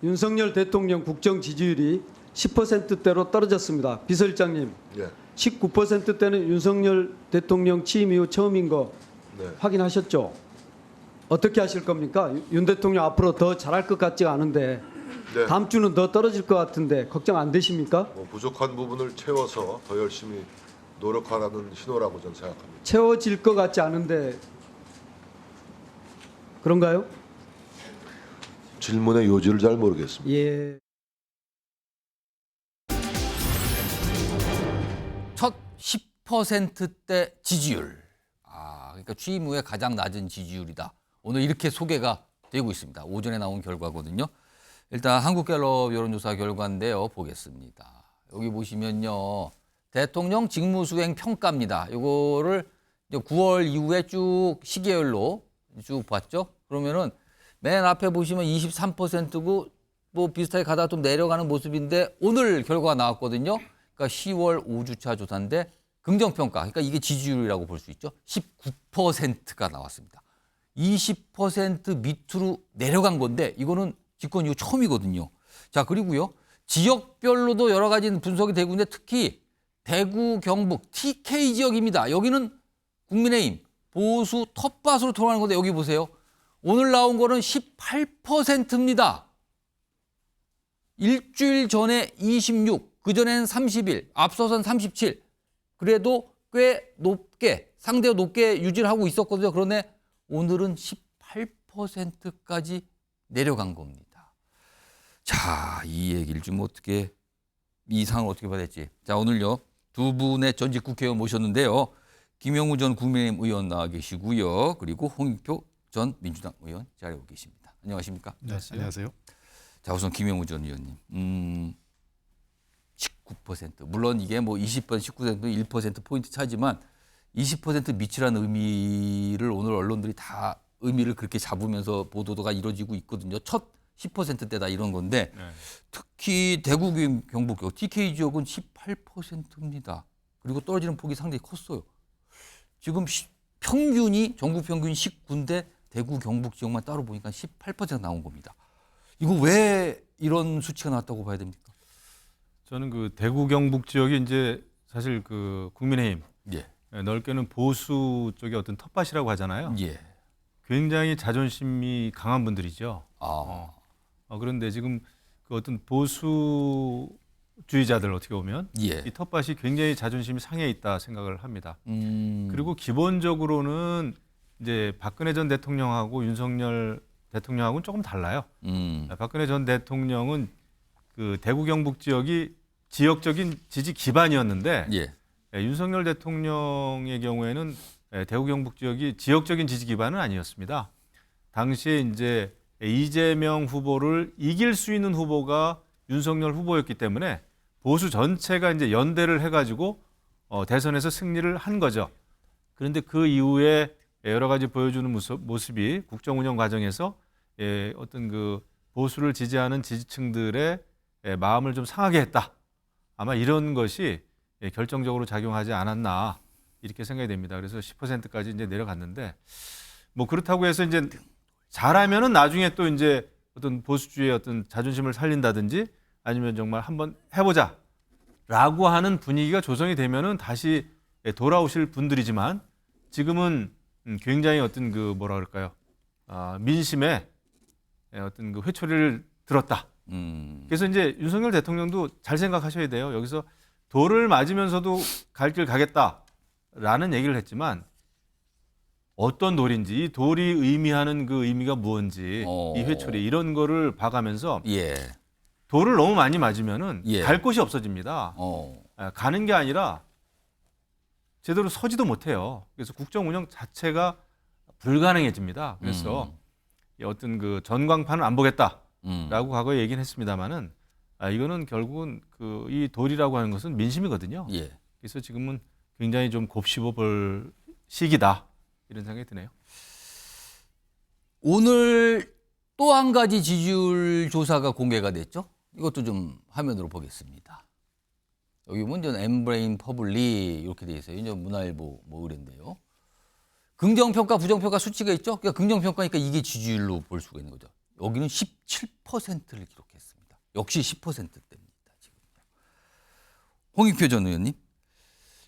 윤석열 대통령 국정 지지율이 10%대로 떨어졌습니다. 비서실장님, 예. 19%대는 윤석열 대통령 취임 이후 처음인 거 네. 확인하셨죠? 어떻게 하실 겁니까? 윤 대통령 앞으로 더 잘할 것 같지가 않은데 네. 다음 주는 더 떨어질 것 같은데 걱정 안 되십니까? 뭐 부족한 부분을 채워서 더 열심히 노력하라는 신호라고 저는 생각합니다. 채워질 것 같지 않은데 그런가요? 질문의 요지를 잘 모르겠습니다. 예. 첫 10%대 지지율. 그러니까 취임 후에 가장 낮은 지지율이다. 오늘 이렇게 소개가 되고 있습니다. 오전에 나온 결과거든요. 일단 한국갤럽 여론조사 결과인데요. 보겠습니다. 여기 보시면요. 대통령 직무수행 평가입니다. 이거를 9월 이후에 쭉 시계열로 쭉 봤죠. 그러면은 맨 앞에 보시면 23%고 뭐 비슷하게 가다가 좀 내려가는 모습인데 오늘 결과가 나왔거든요. 그러니까 10월 5주차 조사인데 긍정평가, 그러니까 이게 지지율이라고 볼 수 있죠. 19%가 나왔습니다. 20% 밑으로 내려간 건데 이거는 집권 이후 처음이거든요. 자, 그리고요. 지역별로도 여러 가지 분석이 되고 있는데 특히 대구, 경북, TK 지역입니다. 여기는 국민의힘 보수 텃밭으로 돌아가는 건데 여기 보세요. 오늘 나온 거는 18%입니다. 일주일 전에 26, 그전에는 31, 앞서선 37. 그래도 꽤 높게, 상대가 높게 유지를 하고 있었거든요. 그런데 오늘은 18%까지 내려간 겁니다. 자, 이 얘기를 좀 어떻게, 이 상황을 어떻게 봐야 될지. 자, 오늘요. 두 분의 전직 국회의원 모셨는데요. 김영우 전 국민의힘 의원 나와 계시고요. 그리고 홍익표 전 민주당 의원 자리에 계십니다. 안녕하십니까? 네, 안녕하세요. 자, 우선 김영우 전 의원님. 19%. 물론 이게 뭐 20%, 19%, 1% 포인트 차지만 20% 밑이라는 의미를 오늘 언론들이 다 의미를 그렇게 잡으면서 보도가 이루어지고 있거든요. 첫 10%대다 이런 건데 네. 특히 대구, 경북, TK 지역은 18%입니다. 그리고 떨어지는 폭이 상당히 컸어요. 지금 평균이 전국 평균 19인데 대구, 경북 지역만 따로 보니까 18% 나온 겁니다. 이거 왜 이런 수치가 나왔다고 봐야 됩니까? 저는 그 대구 경북 지역이 이제 사실 그 국민의힘 예. 넓게는 보수 쪽의 어떤 텃밭이라고 하잖아요. 예. 굉장히 자존심이 강한 분들이죠. 아. 그런데 지금 그 어떤 보수주의자들 어떻게 보면 예. 이 텃밭이 굉장히 자존심이 상해 있다 생각을 합니다. 음. 그리고 기본적으로는 이제 박근혜 전 대통령하고 윤석열 대통령하고는 조금 달라요. 박근혜 전 대통령은 그 대구 경북 지역이 지역적인 지지 기반이었는데 예. 윤석열 대통령의 경우에는 대구 경북 지역이 지역적인 지지 기반은 아니었습니다. 당시에 이제 이재명 후보를 이길 수 있는 후보가 윤석열 후보였기 때문에 보수 전체가 이제 연대를 해가지고 대선에서 승리를 한 거죠. 그런데 그 이후에 여러 가지 보여주는 모습이 국정 운영 과정에서 어떤 그 보수를 지지하는 지지층들의 마음을 좀 상하게 했다. 아마 이런 것이 결정적으로 작용하지 않았나 이렇게 생각이 됩니다. 그래서 10%까지 이제 내려갔는데 뭐 그렇다고 해서 이제 잘하면은 나중에 또 이제 어떤 보수주의의 어떤 자존심을 살린다든지 아니면 정말 한번 해보자라고 하는 분위기가 조성이 되면은 다시 돌아오실 분들이지만 지금은 굉장히 어떤 그 뭐라 그럴까요? 민심에 어떤 그 회초리를 들었다. 그래서 이제 윤석열 대통령도 잘 생각하셔야 돼요. 여기서 돌을 맞으면서도 갈 길 가겠다라는 얘기를 했지만 어떤 돌인지 이 돌이 의미하는 그 의미가 무엇인지 이 회초리 이런 거를 봐가면서 예. 돌을 너무 많이 맞으면은 예. 갈 곳이 없어집니다. 가는 게 아니라 제대로 서지도 못해요. 그래서 국정 운영 자체가 불가능해집니다. 그래서 어떤 그 전광판을 안 보겠다라고 과거에 얘기는 했습니다만은 이거는 결국은 그 이 돌이라고 하는 것은 민심이거든요. 예. 그래서 지금은 굉장히 좀 곱씹어 볼 시기다 이런 생각이 드네요. 오늘 또 한 가지 지지율 조사가 공개가 됐죠. 이것도 좀 화면으로 보겠습니다. 여기 보면 엠브레인 퍼블릭 이렇게 돼 있어요. 이제 문화일보 뭐 의뢰인데요. 긍정평가, 부정평가 수치가 있죠. 그러니까 긍정평가니까 이게 지지율로 볼 수가 있는 거죠. 여기는 17%를 기록했습니다. 역시 10%대입니다. 지금요. 홍익표 전 의원님,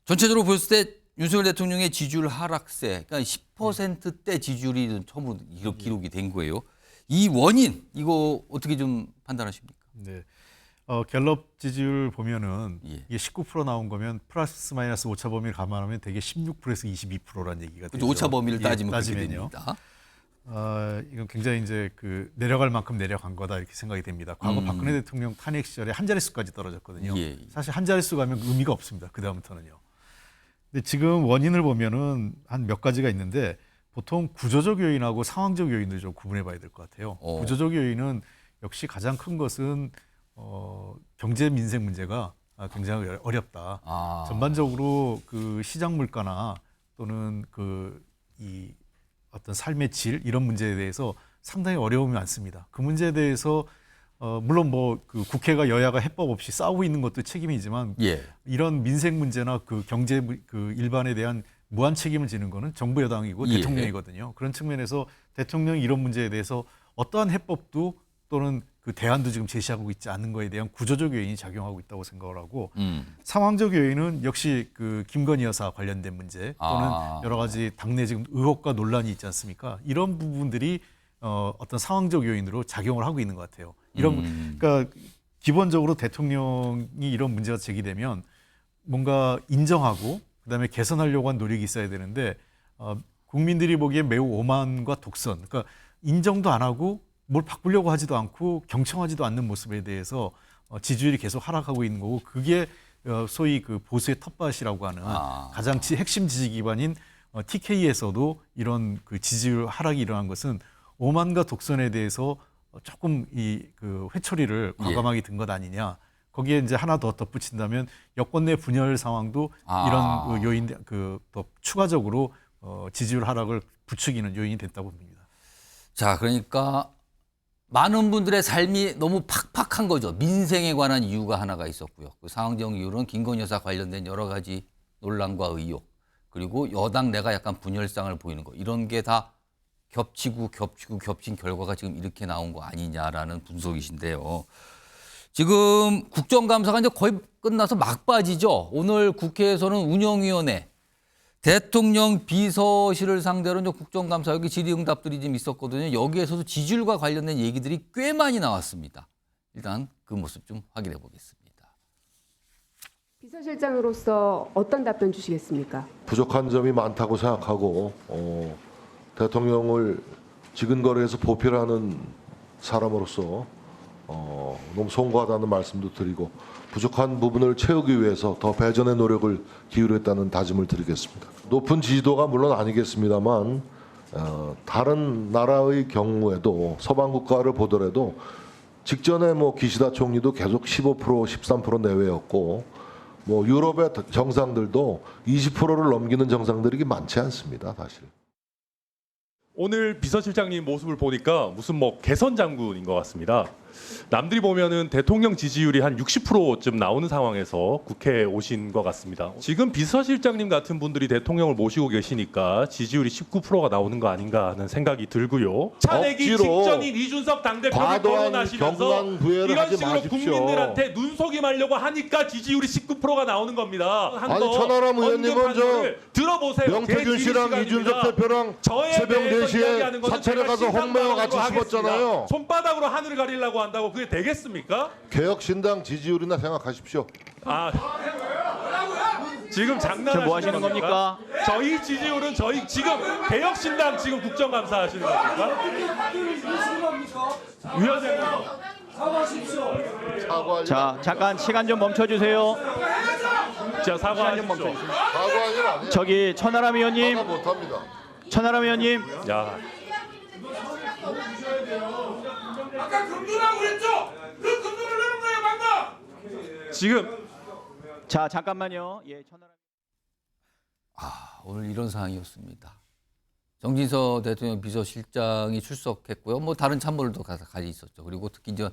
전체적으로 봤을 때 윤석열 대통령의 지지율 하락세, 그러니까 10%대 지지율이 처음으로 기록이 된 거예요. 이 원인 이거 어떻게 좀 판단하십니까? 네. 갤럽 지지율 보면은 예. 이게 19% 나온 거면 플러스 마이너스 오차 범위를 감안하면 되게 16%에서 22%라는 얘기가 되죠. 오차 범위를 따지면 그렇게 따지면요. 됩니다. 이건 굉장히 이제 그 내려갈 만큼 내려간 거다 이렇게 생각이 됩니다. 과거 박근혜 대통령 탄핵 시절에 한 자릿수까지 떨어졌거든요. 예. 사실 한 자릿수 가면 의미가 없습니다. 그 다음부터는요. 근데 지금 원인을 보면은 한 몇 가지가 있는데 보통 구조적 요인하고 상황적 요인을 좀 구분해 봐야 될 것 같아요. 구조적 요인은 역시 가장 큰 것은 경제 민생 문제가 굉장히 어렵다. 전반적으로 그 시장 물가나 또는 이 어떤 삶의 질 이런 문제에 대해서 상당히 어려움이 많습니다. 그 문제에 대해서 물론 뭐 그 국회가 여야가 해법 없이 싸우고 있는 것도 책임이지만 예. 이런 민생 문제나 그 경제 그 일반에 대한 무한 책임을 지는 거는 정부 여당이고 예. 대통령이거든요. 그런 측면에서 대통령이 이런 문제에 대해서 어떠한 해법도 또는 그 대안도 지금 제시하고 있지 않는 거에 대한 구조적 요인이 작용하고 있다고 생각을 하고 상황적 요인은 역시 그 김건희 여사 관련된 문제 또는 여러 가지 당내 지금 의혹과 논란이 있지 않습니까? 이런 부분들이 어떤 상황적 요인으로 작용을 하고 있는 것 같아요. 그러니까 기본적으로 대통령이 이런 문제가 제기되면 뭔가 인정하고 그다음에 개선하려고 한 노력이 있어야 되는데 국민들이 보기에 매우 오만과 독선, 그러니까 인정도 안 하고 뭘 바꾸려고 하지도 않고 경청하지도 않는 모습에 대해서 지지율이 계속 하락하고 있는 거고 그게 소위 그 보수의 텃밭이라고 하는 가장 핵심 지지 기반인 TK에서도 이런 그 지지율 하락이 일어난 것은 오만과 독선에 대해서 조금 그 회초리를 과감하게 든 것 아니냐. 거기에 이제 하나 더 덧붙인다면 여권 내 분열 상황도 이런 그 요인 더 추가적으로 지지율 하락을 부추기는 요인이 됐다고 봅니다. 자, 그러니까 많은 분들의 삶이 너무 팍팍한 거죠. 민생에 관한 이유가 하나가 있었고요. 그 상황적 이유는 김건희 여사 관련된 여러 가지 논란과 의혹, 그리고 여당 내가 약간 분열상을 보이는 거, 이런 게 다 겹친 결과가 지금 이렇게 나온 거 아니냐라는 분석이신데요. 지금 국정감사가 이제 거의 끝나서 막바지죠. 오늘 국회에서는 운영위원회, 대통령 비서실을 상대로 이제 국정감사 여기 질의응답들이 좀 있었거든요. 여기에서도 지지율과 관련된 얘기들이 꽤 많이 나왔습니다. 일단 그 모습 좀 확인해 보겠습니다. 비서실장으로서 어떤 답변 주시겠습니까? 부족한 점이 많다고 생각하고 대통령을 지근거리에서 보필하는 사람으로서 너무 송구하다는 말씀도 드리고 부족한 부분을 채우기 위해서 더 배전의 노력을 기울였다는 다짐을 드리겠습니다. 높은 지지도가 물론 아니겠습니다만 다른 나라의 경우에도 서방 국가를 보더라도 직전에 뭐 기시다 총리도 계속 15% 13% 내외였고 뭐 유럽의 정상들도 20%를 넘기는 정상들이 많지 않습니다, 사실. 오늘 비서실장님 모습을 보니까 무슨 뭐 개선 장군인 것 같습니다. 남들이 보면은 대통령 지지율이 한 60%쯤 나오는 상황에서 국회에 오신 것 같습니다. 지금 비서실장님 같은 분들이 대통령을 모시고 계시니까 지지율이 19%가 나오는 거 아닌가 하는 생각이 들고요. 차내기 억지로 직전인 이준석 당대표를 과도한 거론하시면서 경란부회를 이런 하지 식으로 마십시오. 국민들한테 눈속임하려고 하니까 지지율이 19%가 나오는 겁니다. 아니 천하람 의원님은 저 들어보세요. 명태균 씨랑 이준석 대표랑 새벽 4시에 사찰에 가서 홍매와 같이 씹었잖아요. 손바닥으로 하늘을 가리려고 한다고 그게 되겠습니까? 개혁신당 지지율이나 생각하십시오. 지금 장난하시는 뭐 하시는 겁니까? 저희 지지율은 저희 지금 개혁신당 지금 국정감사 하시는 겁니까? 위원장님 사과 자, 잠깐 시간 좀 멈춰주세요. 자 사과하십시오. 사과는 아니에요. 저기 천하람 의원님, 사과 못합니다. 천하람 의원님. 야 아까 금두라고 그랬죠? 그 금두를 내는 거예요, 방금. 지금 자, 잠깐만요. 예, 천하람. 오늘 이런 상황이었습니다. 정진석 대통령 비서실장이 출석했고요. 뭐 다른 참모들도 같이 있었죠. 그리고 특히 이제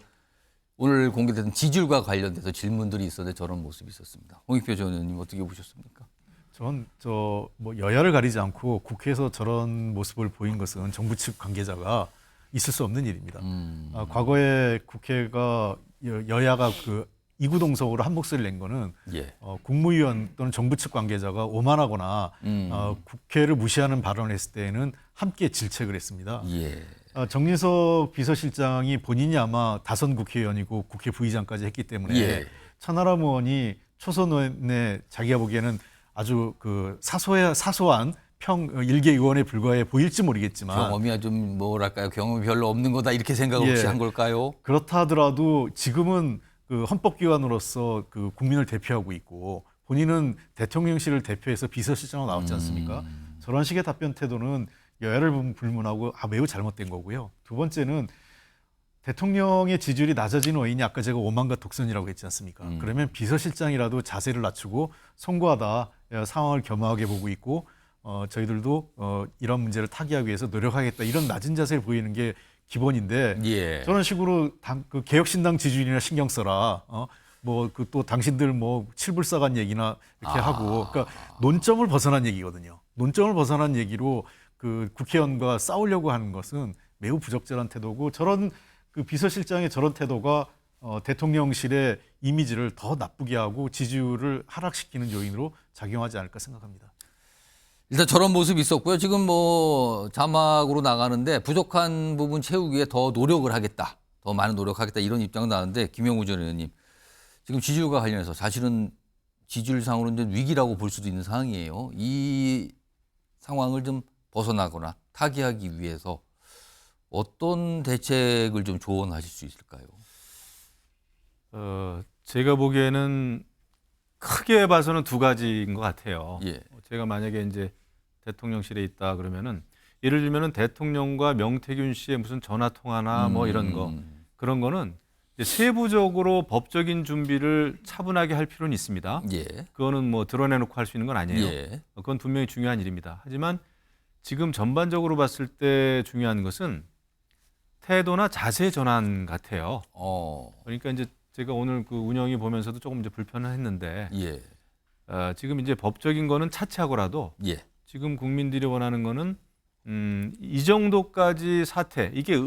오늘 공개된 지지율과 관련돼서 질문들이 있었는데 저런 모습이 있었습니다. 홍익표 전 의원님 어떻게 보셨습니까? 전 뭐 여야를 가리지 않고 국회에서 저런 모습을 보인 것은 정부 측 관계자가 있을 수 없는 일입니다. 과거에 국회가 여야가 그 이구동성으로 한 목소리를 낸 거는 예. 국무위원 또는 정부 측 관계자가 오만하거나 국회를 무시하는 발언을 했을 때에는 함께 질책을 했습니다. 예. 정진석 비서실장이 본인이 아마 다선 국회의원이고 국회 부의장까지 했기 때문에 예. 천하람 의원이 초선에 자기가 보기에는 아주 그 사소한 일개 의원에 불과해 보일지 모르겠지만 경험이 좀 뭐랄까요? 경험이 별로 없는 거다 이렇게 생각을 혹시 예. 한 걸까요? 그렇다 하더라도 지금은 그 헌법기관으로서 그 국민을 대표하고 있고 본인은 대통령실을 대표해서 비서실장으로 나왔지 않습니까? 저런 식의 답변 태도는 여야를 불문하고 매우 잘못된 거고요. 두 번째는 대통령의 지지율이 낮아지는 원인이 아까 제가 오만과 독선이라고 했지 않습니까? 그러면 비서실장이라도 자세를 낮추고 송구하다 상황을 겸허하게 보고 있고 저희들도 이런 문제를 타개하기 위해서 노력하겠다 이런 낮은 자세를 보이는 게 기본인데 예. 저런 식으로 그 개혁신당 지지율이나 신경 써라. 뭐 그 또 당신들 뭐 칠불사간 얘기나 이렇게 하고 그러니까 논점을 벗어난 얘기거든요. 논점을 벗어난 얘기로 그 국회의원과 싸우려고 하는 것은 매우 부적절한 태도고 저런 그 비서실장의 저런 태도가 대통령실의 이미지를 더 나쁘게 하고 지지율을 하락시키는 요인으로 작용하지 않을까 생각합니다. 일단 저런 모습이 있었고요. 지금 뭐 자막으로 나가는데 부족한 부분 채우기 위해 더 노력을 하겠다. 더 많은 노력하겠다 이런 입장은 나왔는데 김영우 전 의원님 지금 지지율과 관련해서 사실은 지지율상으로는 좀 위기라고 볼 수도 있는 상황이에요. 이 상황을 좀 벗어나거나 타개하기 위해서 어떤 대책을 좀 조언하실 수 있을까요? 제가 보기에는 크게 봐서는 두 가지인 것 같아요. 예. 제가 만약에 이제 대통령실에 있다 그러면은 예를 들면은 대통령과 명태균 씨의 무슨 전화 통화나 뭐 이런 거 그런 거는 이제 세부적으로 법적인 준비를 차분하게 할 필요는 있습니다. 예. 그거는 뭐 드러내놓고 할 수 있는 건 아니에요. 예. 그건 분명히 중요한 일입니다. 하지만 지금 전반적으로 봤을 때 중요한 것은 태도나 자세 전환 같아요. 그러니까 이제 제가 오늘 그 운영이 보면서도 조금 이제 불편했는데 예. 지금 이제 법적인 거는 차치하고라도 예. 지금 국민들이 원하는 거는 이 정도까지 사태 이게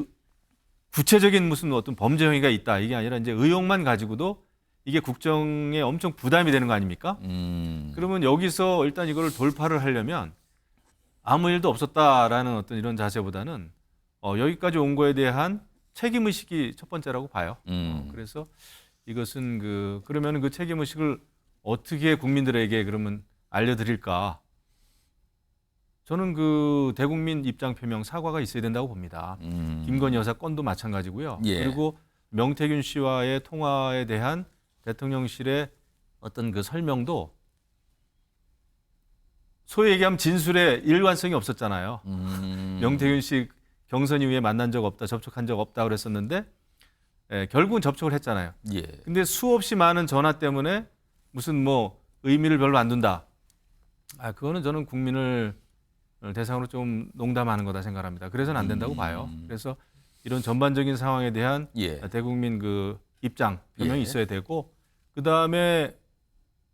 구체적인 무슨 어떤 범죄 행위가 있다 이게 아니라 이제 의혹만 가지고도 이게 국정에 엄청 부담이 되는 거 아닙니까? 그러면 여기서 일단 이걸 돌파를 하려면 아무 일도 없었다라는 어떤 이런 자세보다는 여기까지 온 거에 대한 책임 의식이 첫 번째라고 봐요. 그래서 이것은 그러면 그 책임 의식을 어떻게 국민들에게 그러면 알려드릴까? 저는 그 대국민 입장 표명 사과가 있어야 된다고 봅니다. 김건희 여사 건도 마찬가지고요. 예. 그리고 명태균 씨와의 통화에 대한 대통령실의 어떤 그 설명도 소위 얘기하면 진술에 일관성이 없었잖아요. 명태균 씨 경선 이후에 만난 적 없다, 접촉한 적 없다 그랬었는데 결국은 접촉을 했잖아요. 예. 근데 수없이 많은 전화 때문에 무슨 뭐 의미를 별로 안 둔다. 그거는 저는 국민을 대상으로 좀 농담하는 거다 생각합니다. 그래서는 안 된다고 봐요. 그래서 이런 전반적인 상황에 대한 예. 대국민 그 입장 표명이 예. 있어야 되고 그 다음에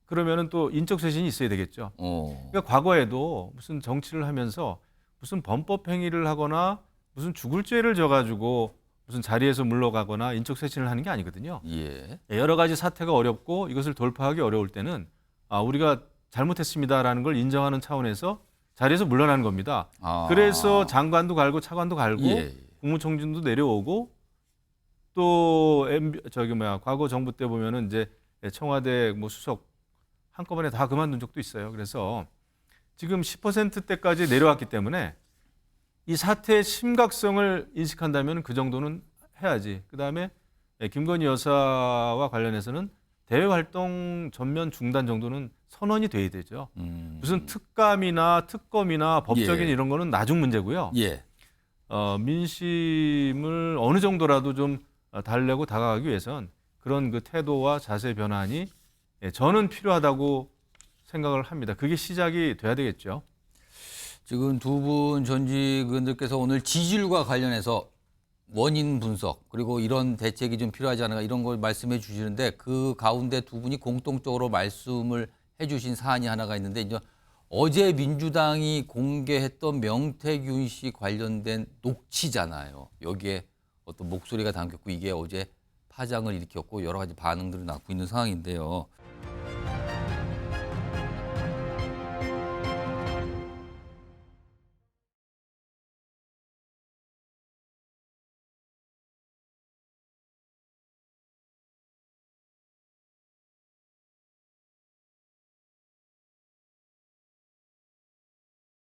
그러면은 또 인적 쇄신이 있어야 되겠죠. 그러니까 과거에도 무슨 정치를 하면서 무슨 범법 행위를 하거나 무슨 죽을 죄를 져가지고 무슨 자리에서 물러가거나 인적 쇄신을 하는 게 아니거든요. 예. 여러 가지 사태가 어렵고 이것을 돌파하기 어려울 때는 우리가 잘못했습니다라는 걸 인정하는 차원에서 자리에서 물러나는 겁니다. 그래서 장관도 갈고 차관도 갈고 예. 국무총리도 내려오고 또 과거 정부 때 보면은 이제 청와대 뭐 수석 한꺼번에 다 그만둔 적도 있어요. 그래서 지금 10%대까지 내려왔기 때문에 이 사태의 심각성을 인식한다면 그 정도는 해야지. 그다음에 김건희 여사와 관련해서는 대외 활동 전면 중단 정도는 선언이 돼야 되죠. 무슨 특감이나 특검이나 법적인 예. 이런 거는 나중 문제고요. 예. 민심을 어느 정도라도 좀 달래고 다가가기 위해선 그런 그 태도와 자세 변환이 저는 필요하다고 생각을 합니다. 그게 시작이 돼야 되겠죠. 지금 두 분 전직 의원들께서 오늘 지지율과 관련해서 원인 분석 그리고 이런 대책이 좀 필요하지 않을까 이런 걸 말씀해 주시는데 그 가운데 두 분이 공통적으로 말씀을 해 주신 사안이 하나가 있는데 이제 어제 민주당이 공개했던 명태균 씨 관련된 녹취잖아요. 여기에 어떤 목소리가 담겼고 이게 어제 파장을 일으켰고 여러 가지 반응들을 낳고 있는 상황인데요.